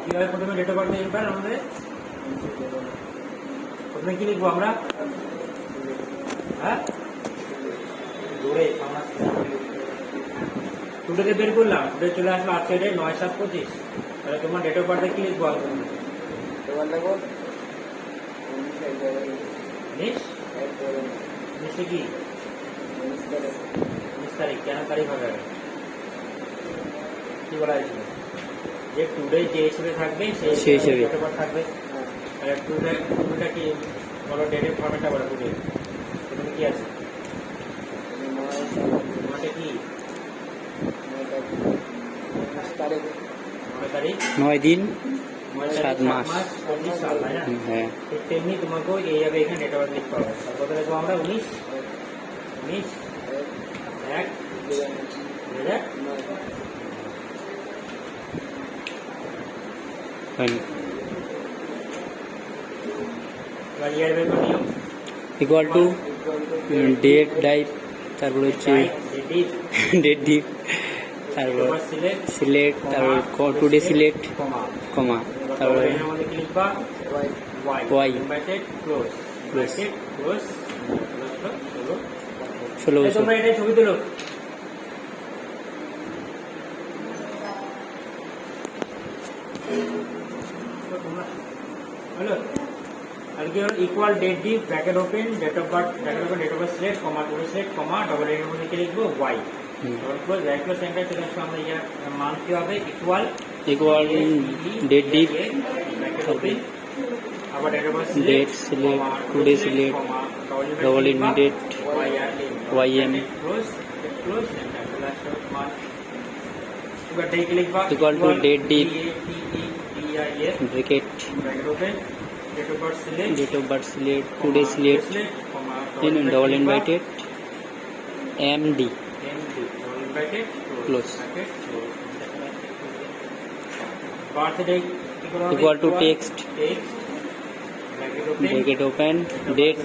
কিভাবে প্রথমে date of birth লিখবেন আমাদের? প্রথমে কি লিখবো আমরা? হ্যাঁ, টুডেতে বের করলাম, টুডে চলে আসলো আজকে ডেট 9/7/25। তাহলে তোমার ডেট অফ বার্থে কি লিখবো? উনিশে কি 19 তারিখ? কেন তারিখ হবে? কি বলা হয়েছিল যে টুডে যে হিসেবে থাকবে সেই হিসেবে ডেট অফ বার্থ থাকবে। তাহলে টুডেটা কি বলো, ডেটের ফর্মেটটা বলো। টুডে প্রথমে কি আছে? তোমাকে কি 9 দিন 7 মাস 25 সাল, তাই না? হ্যাঁ। ঠিক তেমনি তোমাকেও এইভাবে এখানে ডেট অফ বার্থ লিখতে হবে। তারপরে লিখবো আমরা 19/1/2000। এবার ইয়ার বের করে নিও। ইকুয়াল টু ডেট ডাইপ, তারপর হচ্ছে ডেট ডিপ, তারপর সিলেক্ট, তারপর টুডে সিলেক্ট, কমা, তারপর ওয়াই 16 বছর। তোমরা এটা ছবি তুলো। হ্যালো, আর কি হলো? Equal datedif, bracket open, date of birth, bracket open, date of birth select, comma, today select, comma, double এর মধ্যে কি লিখবো? Y. Double close, right close centre চলে আসলো। আমরা ইয়ার মান কি হবে? Equal datedif, bracket open, আবার date of birth date select, today select, double inverted, YM close close centre চলে আসলো মান। এবার ডেট লিখবা equal to datedif, bracket bracket open, date of birth select, today select, then double invited, MD close, birthday equal to text, bracket open, date,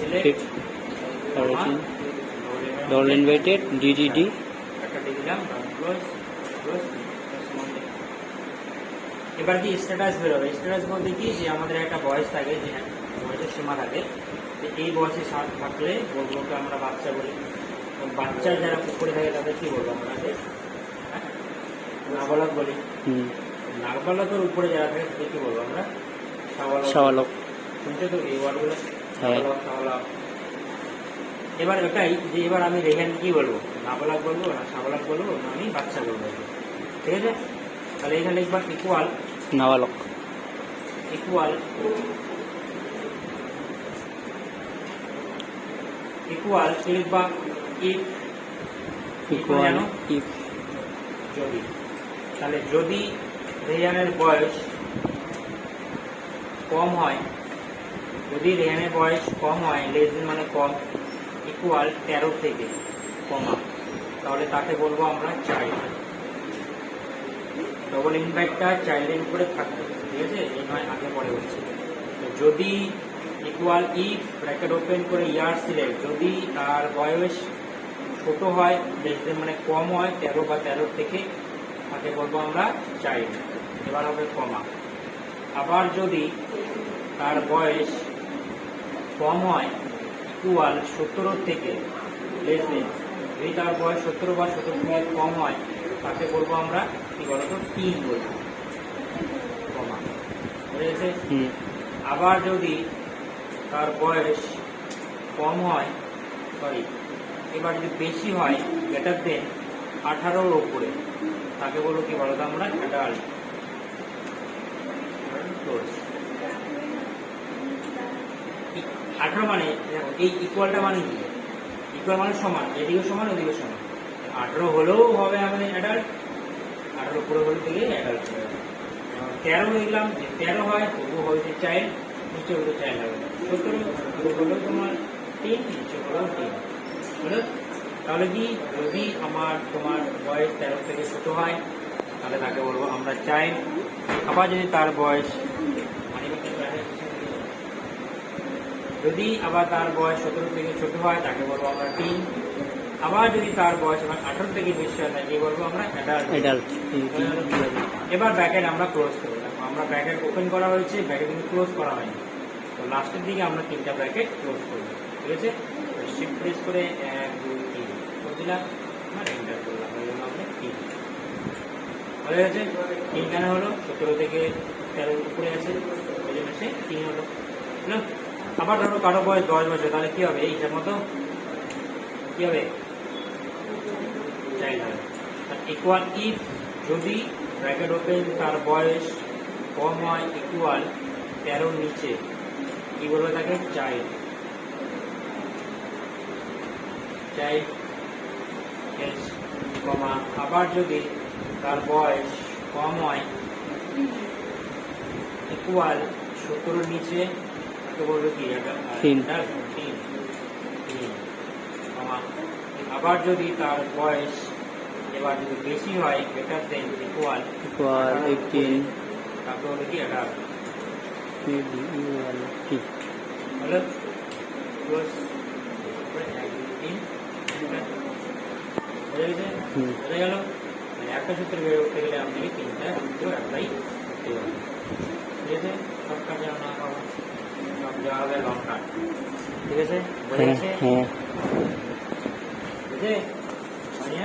double invited, DDD, এবার কি status বেরোবে? Status বলতে কি, যে আমাদের একটা বয়স থাকে, যে বয়সের সীমা থাকে, এই বয়সে থাকলে বলবো আমরা বাচ্চা বলি। বাচ্চার যারা উপরে থাকে তাদের কি বলবো আমরা? নাবালক বলি। নাবালকের উপরে যারা থাকে তাদের কি বলবো আমরা? শাবালক। শুনছো তো এই ওয়ার্ডগুলো? নাবালক, শাবালক। এবার এটাই যে এবার আমি রেহান কি বলবো? নাবালক বলবো না শাবালক বলবো না আমি বাচ্চা বলবো? ঠিক আছে, তাহলে এখানে লিখবা ইকুয়াল নাবালক, ইকুয়াল ইকুয়াল কি লিখবা? ইফ, ইকুয়াল ইফ, যদি। তাহলে যদি রেহানের বয়স কম হয়, যদি রেহানের বয়স কম হয়, লেস দেন মানে কম, ইকুয়াল 13 থেকে, কমা, তাহলে তাকে বলবো আমরা চাইল্ড। ডবল ইনভাইটটা চাইল্ডের উপরে থাকবে, ঠিক আছে? এই নয় আগে পরে হচ্ছে। যদি ইকুয়াল ইফ, ব্র্যাকেট ওপেন করে ইয়ার সিলেক্ট, যদি তার বয়স ছোট হয়, লেস দেন মানে কম হয়, 13 বা 13 থেকে, তাকে বলবো আমরা চাইল্ড। এবার হবে কমা। আবার যদি তার বয়স কম হয়, ইকুয়াল 17 থেকে, লেস দেন, যদি তার বয়স 17 বা 17 থেকে কম হয়, তাকে বলবো আমরা কি বলতো? 3 বলবো, কমা। বুঝে গেছে? আবার যদি তার বয়স কম হয়, এবার যদি বেশি হয়, গ্রেটার দেন 18 উপরে, তাকে বলবো কি বলতো আমরা? অ্যাডাল্ট। 18 মানে এই ইকুয়ালটা মানে কি? ইকুয়াল মানে সমান, এদিকে সমান ওদিকে সমান। 18 হলেও হবে আমাদের অ্যাডাল্ট, 18 উপরে হলে থেকে অ্যাডাল্ট। 13 লিখলাম, যে 13 হয় তবু হয়েছে চাইল্ড, নিচে হলে চাইল্ড হবে। 17 হলেও তোমার 3, নিচে হলেও 3। বুঝলো? তাহলে কি, যদি তোমার বয়স 13 থেকে ছোট হয়, তাহলে তাকে বলবো আমরা চাইল্ড। আবার যদি তার বয়স যদি আবার তার বয়স 17 থেকে ছোট হয়, তাকে বলবো আমরা টিন। আবার যদি তার বয়স এখন 18 থেকে বেশি হয় তাহলে কি বলবো আমরা অ্যাডাল্ট। অ্যাডাল্ট এবার ব্র্যাকেট আমরা ক্লোজ করে দেবো। আমরা ব্র্যাকেট ওপেন করা হয়েছে, ব্র্যাকেট কিন্তু ক্লোজ করা হয়নি। তো লাস্টের দিকে আমরা 3টা ব্র্যাকেট ক্লোজ করবো, ঠিক আছে। শিফট প্রেস করে 1 2 3 করে দিলাম, আমরা এন্টার করলাম, হয়ে গেল আমাদের 3 হয়ে গেছে। 3 কেন হলো? 17 থেকে 13 উপরে আছে, ওই জন্য সে 3 হলো। বুঝলো? আবার ধরো কারো বয়স 10 বছর, তাহলে কি হবে? এইটার মতো কি হবে? চাইল্ড হবে। ইকুয়াল ইফ যদি ব্র্যাকেট ওপেন তার বয়স কম হয় ইকুয়াল 13 নিচে, কি বলবো তাকে? চাইল্ড। চাইল্ড এজ কমা আবার যদি তার বয়স কম হয় ইকুয়াল 17 নিচে, তো বলবো কি? আবার যদি তার বয়স এবার যদি বেশি হয় গ্রেটার দেন ইকুয়াল 18 তারপর হলো কি? 18 হলো ক্লোজ হয়ে গেছে, হয়ে গেল। মানে একটা সূত্র বের করতে গেলে আপনাকে 3টা সূত্র অ্যাপ্লাই করতে হবে, ঠিক আছে। সব কাজে আমরা পাবো, সব দেওয়া হবে লং কাট, ঠিক আছে। বুঝে গেছে? হ্যাঁ বুঝে? মানে